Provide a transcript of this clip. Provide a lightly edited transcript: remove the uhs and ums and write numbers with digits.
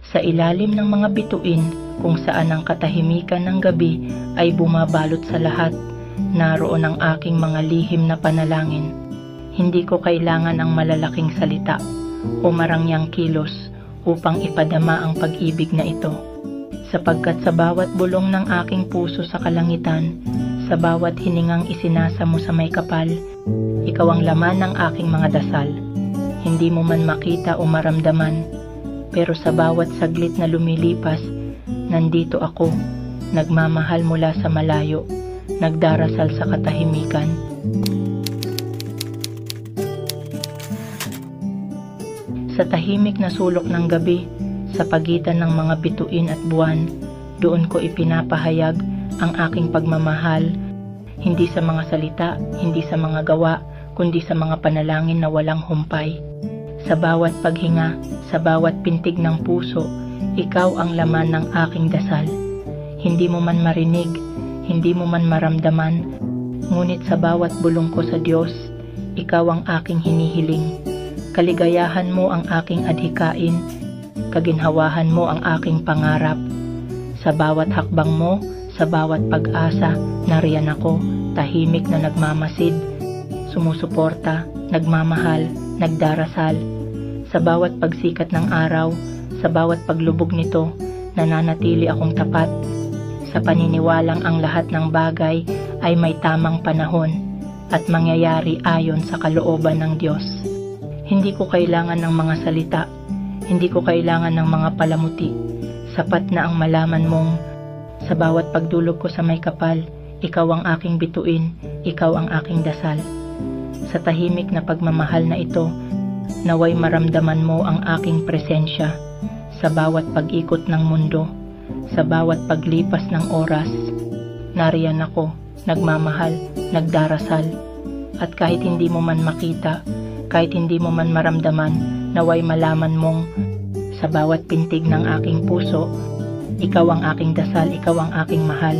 Sa ilalim ng mga bituin kung saan ang katahimikan ng gabi ay bumabalot sa lahat, naroon ang aking mga lihim na panalangin. Hindi ko kailangan ang malalaking salita o marangyang kilos upang ipadama ang pag-ibig na ito. Sapagkat sa bawat bulong ng aking puso sa kalangitan, sa bawat hiningang isinasa mo sa may kapal, ikaw ang laman ng aking mga dasal. Hindi mo man makita o maramdaman, pero sa bawat saglit na lumilipas, nandito ako, nagmamahal mula sa malayo, nagdarasal sa katahimikan. Sa tahimik na sulok ng gabi, sa pagitan ng mga bituin at buwan, doon ko ipinapahayag ang aking pagmamahal, hindi sa mga salita, hindi sa mga gawa, kundi sa mga panalangin na walang humpay. Sa bawat paghinga, sa bawat pintig ng puso, ikaw ang laman ng aking dasal. Hindi mo man marinig, hindi mo man maramdaman, ngunit sa bawat bulong ko sa Diyos, ikaw ang aking hinihiling. Kaligayahan mo ang aking adhikain, kaginhawahan mo ang aking pangarap. Sa bawat hakbang mo, sa bawat pag-asa, nariyan ako, tahimik na nagmamasid, sumusuporta, nagmamahal, nagdarasal. Sa bawat pagsikat ng araw, sa bawat paglubog nito, nananatili akong tapat. Sa paniniwalang ang lahat ng bagay ay may tamang panahon at mangyayari ayon sa kalooban ng Diyos. Hindi ko kailangan ng mga salita, hindi ko kailangan ng mga palamuti. Sapat na ang malaman mong sa bawat pagdulog ko sa may kapal, ikaw ang aking bituin, ikaw ang aking dasal. Sa tahimik na pagmamahal na ito, naway maramdaman mo ang aking presensya. Sa bawat pag-ikot ng mundo, sa bawat paglipas ng oras, nariyan ako, nagmamahal, nagdarasal. At kahit hindi mo man makita, kahit hindi mo man maramdaman, naway malaman mong sa bawat pintig ng aking puso, ikaw ang aking dasal, ikaw ang aking mahal.